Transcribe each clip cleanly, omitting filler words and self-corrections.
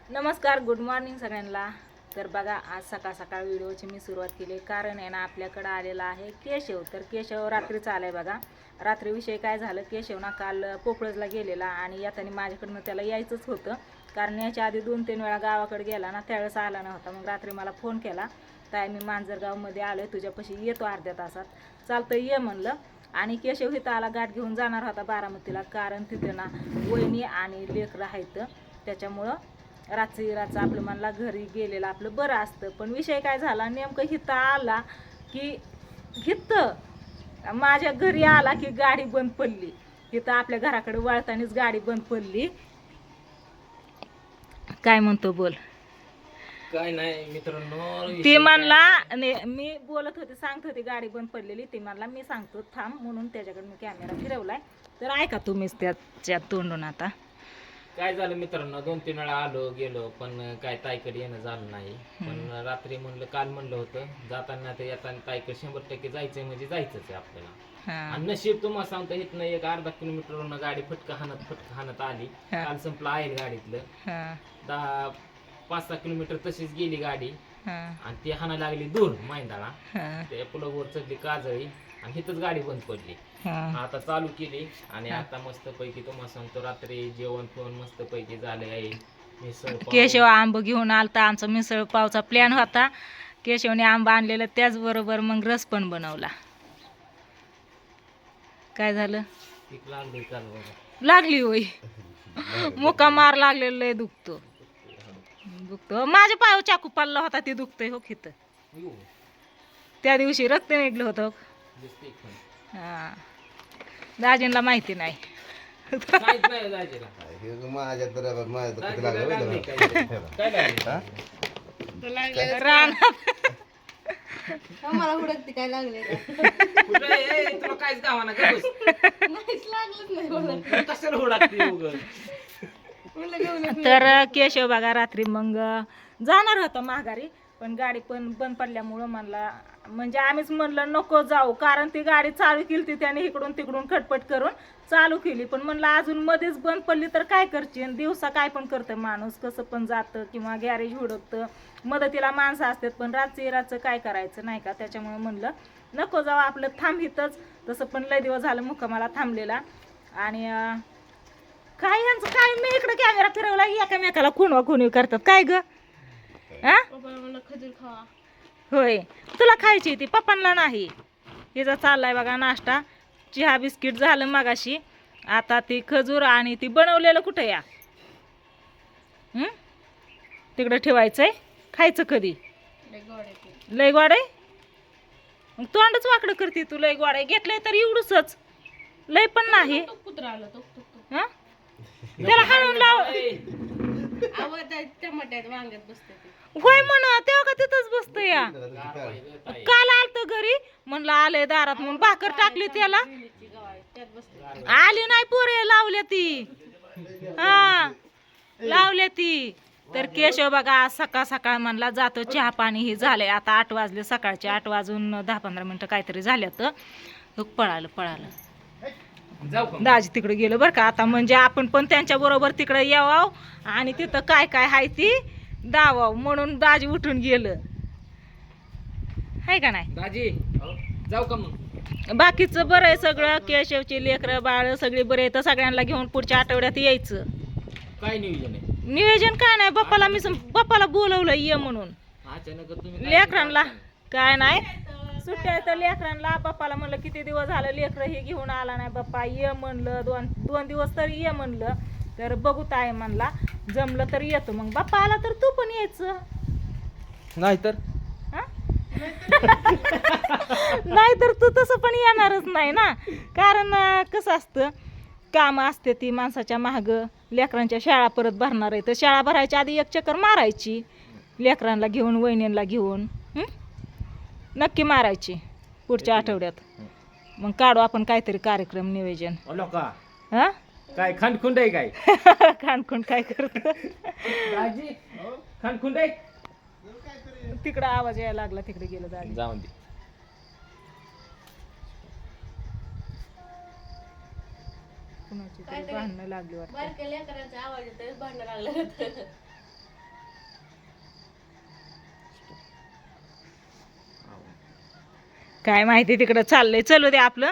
नमस्कार, good morning सगळ्यांना. तर बघा, आज सकाळ सकाळ व्हिडिओची मी सुरुवात केली कारण आहे ना आपल्याकडं आलेला आहे केशव. तर केशव रात्रीचा आलाय बघा. रात्रीविषयी काय झालं, केशव ना काल पोपळजला गेलेला आणि येताना माझ्याकडनं त्याला यायचंच होतं कारण याच्या आधी 2-3 वेळा गावाकडे गेला ना, त्यावेळेस आला नव्हता. मग रात्री मला फोन केला, ताई मी मांजरगावमध्ये आलोय, तुझ्यापाशी येतो अर्ध्या तासात. चालतं ये म्हणलं. आणि केशव इथं आला, गाठ घेऊन जाणार होता बारामतीला कारण तिथे ना वहिनी आणि लेकरं आहेत. त्याच्यामुळं रात्री आपलं म्हणला घरी गेलेलं आपलं बरं असतं. पण विषय काय झाला, नेमकं हिथं आला की हिथं माझ्या घरी आला की गाडी बंद पडली. हिथं आपल्या घराकडे वळतानीच गाडी बंद पडली. काय म्हणतो बोल. काय नाही मित्रांनो, ती म्हणला मी बोलत होते, सांगत होती गाडी बंद पडलेली. ती म्हणला मी सांगतो थांब, म्हणून त्याच्याकडे मी कॅमेरा फिरवलाय. तर ऐका तुम्हीच त्याच्या तोंडून. आता काय झालं मित्रांनो, 2-3 वेळा आलो गेलो पण काय ताईकडे येणं झालं नाही. पण रात्री म्हणलं, काल म्हणलं होतं जाताना ते येताना ताईकडे 100% जायचंय म्हणजे जायचंच आहे आपल्याला. आणि नशीब तुम्हाला सांगतो, इथनं एक अर्धा किलोमीटरवरून गाडी फटका हाणत आली. काल संपलं आहे गाडीतलं. 5-6 किलोमीटर तशीच गेली गाडी आणि ती हाणा लागली दूर मैंदाळा. ते पुलावर चढली काजळी आणि इथंच गाडी बंद पडली. आता चालू केली आणि आता मस्त पैकी तुम्हाला सांगतो, रात्री जेवण पण मस्त पैकी झाले आहे. मिसळ केशव आंब घेऊन आलता. आमचा मिसळ पावचा प्लॅन होता. केशवने आंबा आणलेला, त्याचबरोबर मग रस पण बनवला. काय झालं, लागली होय मुका मार लागलेला लय दुखतो. माझ्या पायावर चाकू पडला होता, ते दुखतंय हो खित. त्या दिवशी रक्त निघलं होतं. हा, दाजींना माहिती नाही. मला हुडकते काय लागले तुला काहीच गावाना तर केशव बघा रात्री मग जाणार होता माघारी, पण गाडी पण बंद पडल्यामुळं म्हणला, म्हणजे आम्हीच म्हणलं नको जाऊ कारण ती गाडी चालू केली त्याने इकडून तिकडून खटपट करून चालू केली. पण म्हणलं अजून मध्येच बंद पडली तर काय करते, दिवसा काय पण करतं माणूस, कसं पण जातं किंवा गॅरेज हुडकतं, मदतीला माणसं असतात. पण रातचं काय करायचं नाही का. त्याच्यामुळे म्हणलं नको जाऊ, आपलं थांब इथंच. तसं पण लय दिवस झालं मुक्कामाला थांबलेला. आणि काय यांचं काय, मी इकडे कॅमेरा फिरवला, एकामेकाला खुणवा खुणवी करतात. काय ग हा, खजूर खावा. होय तुला खायची ती, पप्पांना नाही. हिचा चाललाय बघा नाश्ता. चहा बिस्किट झालं मगाशी, आता ती खजूर आणि ती बनवलेलं कुठं या तिकडं ठेवायचंय. खायचं कधी, लय गोड आहे. मग तोंडच वाकडं करते तू. लय गोड आहे घेतलंय तर एवढंच, लय पण नाही. कुत्रा आलं तो हा, त्याला हाणून लाव. टमाट्यात वांग्यात बसते होय म्हण, तेव्हा का तिथंच बसतो या. काल आलत घरी, म्हणलं आले दारात म्हणून भाकर टाकली त्याला, आली नाही पोरे, लावल्या ती. हा लावल्या ती. तर केशव बघा आज सकाळ सकाळ म्हणला जातो, चहा पाणी हे झालंय. आता 8 वाजले, सकाळचे 8 वाजून 10-15 मिनिटं काहीतरी झाल्यात. पळालं दाजी तिकडे गेलं बरं का. आता म्हणजे आपण पण त्यांच्या बरोबर तिकडे यावं आणि तिथं काय काय हाय ती दावाव, म्हणून दाजी उठून गेलं. हाय का नाही दाजी, जाऊ का मग. बाकीचं बरं आहे सगळं. केशवची लेकरं बाळ सगळे बरे आहेत. सगळ्यांना घेऊन पुढच्या आठवड्यात यायचं. काय नियोजन आहे? नियोजन काय नाही, बाप्पाला बोलवलं ये म्हणून. अचानक तुम्ही लेकरांना काय नाही, सुट्ट्या तर लेकरांना. बाप्पाला म्हणलं किती दिवस झालं लेकरं हे घेऊन आला नाही, बाप्पा ये म्हणलं. दोन दिवस तरी ये म्हणलं. तर बघू ताई म्हणला, जमलं तर येतो. मग बाप्पा आला तर तू पण यायचं, नाहीतर नाहीतर तू तसं पण येणारच नाही ना. कारण कसं असतं, कामं असते ती माणसाच्या मागं. लेकरांच्या शाळा परत भरणार आहे, तर शाळा भरायच्या आधी एक चक्कर मारायची लेकरांना घेऊन, वहिनींना घेऊन. नक्की मारायची पुढच्या आठवड्यात. मग काढू आपण काहीतरी कार्यक्रम नियोजन. हा काय खांडखुंड आहे काय? खानखुंड काय करत दाजी, खांडखुंड आहे. तिकडं आवाज यायला लागला, तिकडे गेलं दाजी. जाऊन दे. कुणाची तरी भांडणं लागली वाटतं. बारक्या लेकरांचा आवाज येतो, भांडण लागलं. काय माहिती तिकडं चाललंय. चलू दे आपलं.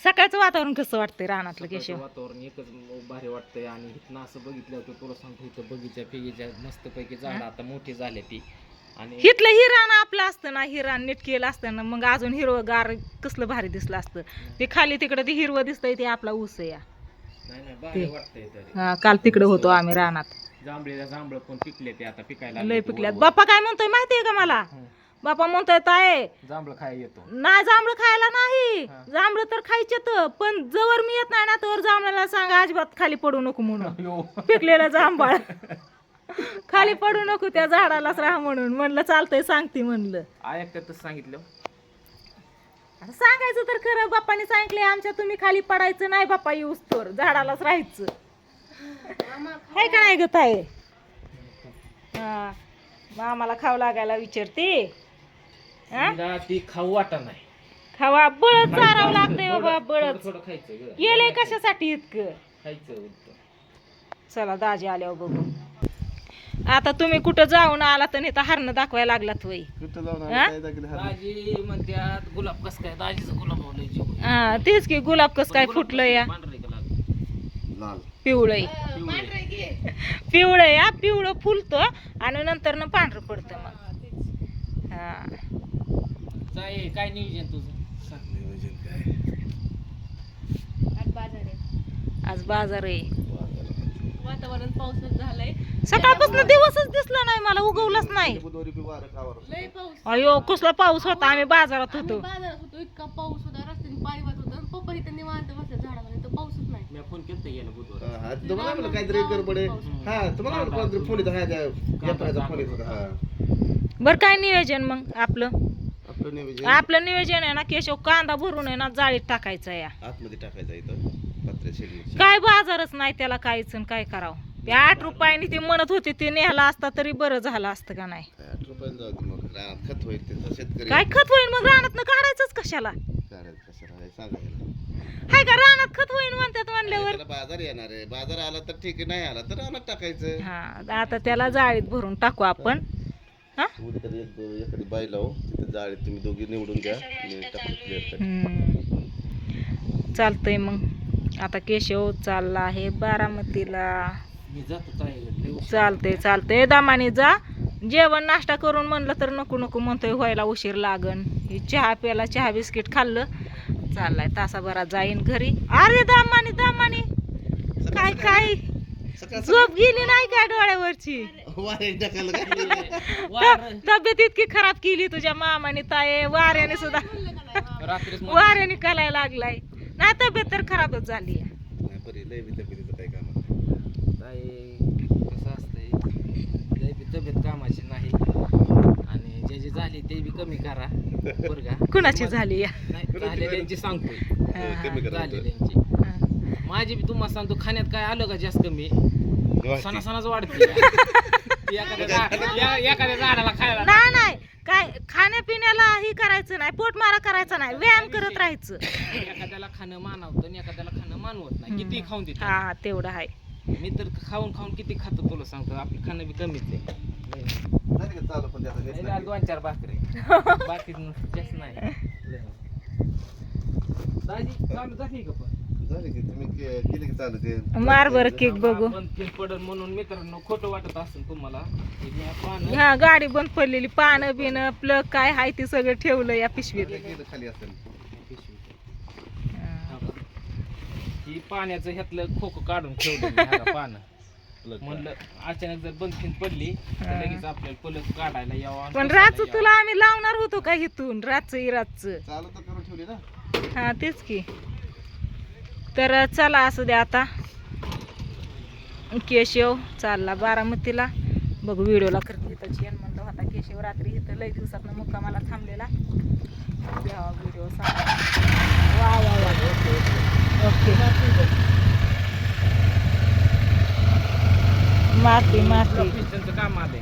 सकाळचं वातावरण कसं वाटतंय रानातलं केशव? वातावरण एकच भारी वाटतंय. आणि इथनं असं बघितलं होतं तुला सांगतो, इथं बगीच्या मस्तपैकी झाडं आता मोठी झाले ती. आणि हिथलं ही रान आपलं असतं ना, ही रान नीट केलं असतं ना, मग अजून हिरवगार कसलं भारी दिसलं असतं. ते खाली तिकडं ते हिरवं दिसतंय ते आपला ऊस आहे या. नाही भारी वाटतंय तरी. हा, काल तिकडं होतो आम्ही रानात. जांभळं पण पिकले ते आता पिकायला लय पिकल्यात. बाप्पा काय म्हणतोय माहितीये का मला? बाप्पा म्हणतोय ताय जांभळं खायला येतो. नाही जांभळं खायला नाही, जांभळं तर खायचे तर, पण जवळ मी येत नाही ना तर जांभळाला सांगा अजिबात खाली पडू नको म्हणून. पिकलेलं जांभळ खाली पडू नको, त्या झाडालाच राहा म्हणून. म्हणलं चालतंय, सांगते म्हणलं. ऐकतातच सांगितलं. आता सांगायचं तर खरं, बाप्पाने सांगितले आमच्या तुम्ही खाली पडायचं नाही बाप्पा, येऊस तर झाडालाच राहायचं. हाय का नाही गत आहे? हा, आम्हाला खाऊ लागायला विचारते. तिला ती खाऊ वाटा नाही. खावा बळच चारावं लागतंय बाबा, बळच. थोडं खायचं ग. गेलंय कशासाठी इतकं? खायचं उलटं. चला दाजी आल्यावर बघू. आता तुम्ही कुठं जाऊन आला तर इथं हरणं दाखवायला लागलात वय. हा? दाजी म्हणत्यात गुलाब कस काय, दाजीचं गुलाब होलंय जीव. हा, तेच की गुलाब कस काय फुटलं या. पांढरे का लाल? पिवळं पिवळं या, पिवळं फुलतं आणि नंतर न पांढरं पडतं मग. हा, काय नियोजन तुझं? आज बाजार आहे. वातावरण पावसाचं झालंय. सकाळपासून दिवसच दिसला नाही मला, उगवलाच नाही. लय पाऊस. अयो कसला पाऊस होता, आम्ही बाजारात आम्ही होतो. बाजारात होतो, इतका पाऊस होता, रस्त्याने पाणी वाहत होतं. आणि पप्पा इथं निवांत बसले झाडावर, इथं पाऊसच नाही. मी फोन केलता गेला बुधवार. तुम्हाला काहीतरी गडबड आहे. हा, तुम्हाला कोणतरी फोन येतो. हा, त्या व्यापाऱ्याचा फोन येत होता. हा, बर काय नियोजन मग आपलं? आपलं नियोजन आपलं नियोजन आहे ना केशव, कांदा भरून आहे ना जाळीत टाकायचा या. आतमध्ये टाकायचं इथं पत्र्या शेडमध्ये. काय बाजारच नाही त्याला, काहीच काय करावं. ते 8 रुपयाने ते म्हणत होते, ते नेहाला असता तरी बरं झालं असतं का नाही. 8 रुपयाला जाऊ दे, मग रानात खत होईल त्याचं. शेतकरी काय खत होईल मग रानात काढायचंच कशाला? करायचं कशाला आहे सांगायला. हाय का रानात खत होईल म्हणतात म्हणल्यावर. त्याला बाजार येणार आहे. बाजार आला तर ठीक आहे, नाही आला तर रानात टाकायचं. हा, आता त्याला जाळीत भरून टाकू आपण. हा, कुठेतरी एखादी बाई लावू, तिथे जाळीत तुम्ही दोघी निवडून घ्या. मी टाकून clear करेन. चालतंय मग. आता केशव चालला आहे बारामतीला. मी जातो ताईकडे. चालतंय दामाने जा. जेवण नाश्ता करून म्हणलं तर नको नको म्हणतोय, व्हायला उशीर लागन. हे चहा प्याला, चहा बिस्किट खाल्लं, चाललाय तासाभरात जाईन घरी. अरे दामाने काय काय झोप गेली नाही काय डोळ्यावरची? वाऱ्याने टाकायला काय? तब्येत इतकी खराब केली तुझ्या मामाने ताये, वाऱ्याने सुद्धा रात्रीच वाऱ्याने कालाय लागलाय. नाही तब्येत तर खराबच झाली. नाही, बरी लय बी तब्येतीचं काही काम नाही. ताई कसं असतंय, लय बी तब्येत कामाची नाही. आणि ज्याची झाली ते बी कमी करा बरं का. कुणाची झाली या? नाही, झालेल्यांची सांगतोय. कमी करा होतं. झालेल्यांची माझी बी तुम्हाला सांगतो, खाण्यात काय आलं का जास्त कमी वाटते. सणासणाच वाढते. एखाद्या झाडाला खायला नाही काय खाण्यापिण्याला ही करायचं नाही, पोटमारा करायचा नाही, व्यायाम करत राहायचं. एखाद्याला खाणं मानवतं आणि एखाद्याला खाणं मानवत नाही. किती खाऊन देत. हा, तेवढं आहे. मी तर खाऊन किती खातो तुला सांगतो. आपलं खाणं बी कमीच आहे. झाली का चालू पण त्याचा लय नेट झालं 2-4 भाकरी बाकी जास्त नाही. दाजी चालू झाली का पण? झाली की तुम्ही केली की चालू ते. मार बर केक बघू. बंद केक पडल म्हणून मित्रांनो खोटं वाटत असेल तुम्हाला. हे मी पानं हा, गाडी बंद पडलेली, पानं बिन प्लग काय हाय ते सगळं ठेवलं या पिशवीत. केलं खाली असेल. ही पाण्याचं ह्यातलं खोकं काढून ठेवलं मी ह्याला पानं. म्हणलं अचानक जर बंद खिंड पडली तर लगेच आपल्याला पलक काढायला यावं. पण रातचं तुला आम्ही लावणार होतो का इथून, रातचं चालू तर करून ठेवली ना. हा तेच की. तर चला असू द्या. आता केशव चालला बारामतीला. बघू व्हिडिओला करते तर छान म्हणतो होता केशव रात्री इथं लई दिवसात मुक्कामाला थांबलेला. घ्यावा व्हिडिओ सांगा. वा वा वा, ओके. मारती पिस्टनचं काम आलंय.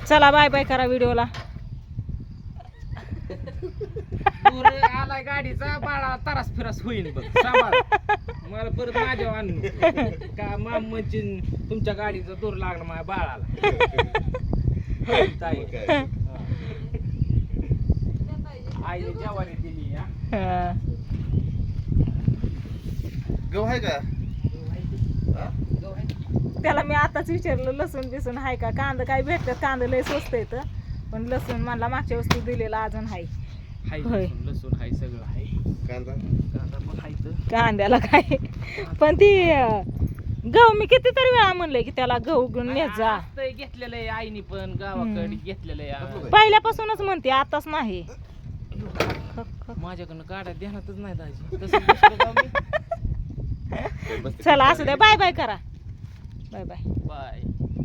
चला बाय बाय करा व्हिडिओला. दूर आलाय गाडीचा, बाळा तरास फिरास होईन बघ. सांभाळ. मला परत माझ्यावर आणू का माम म्हणशील तुमच्या गाडीचा दूर लागला माझ्या बाळाला. ताई. आईने जेवारी दिली या. हा. गहू आहे का हा? त्याला मी आताच विचारलं लसूण बिसून आहे का, कांदा काय भेटतात, कांदा लय स्वस्त येतं, पण लसूण मला मागच्या वस्तू दिलेला अजून आहे. हाय होय. लसूण हाय सगळं हाय. कांदा कांदा पण हाय तर. कांद्याला काय पण ती गहू मी कितीतरी वेळा म्हणलंय की त्याला गहू घेऊन नेत जा. असतंय घेतलेलं आहे आईने पण गावाकडे घेतलेलं आहे. पहिल्यापासूनच म्हणते आताच नाही. माझ्याकडनं काढा ध्यानातच नाही दाजी. तसं बसलो का मी? चला असू द्या, बाय बाय करा. Bye bye. बाय.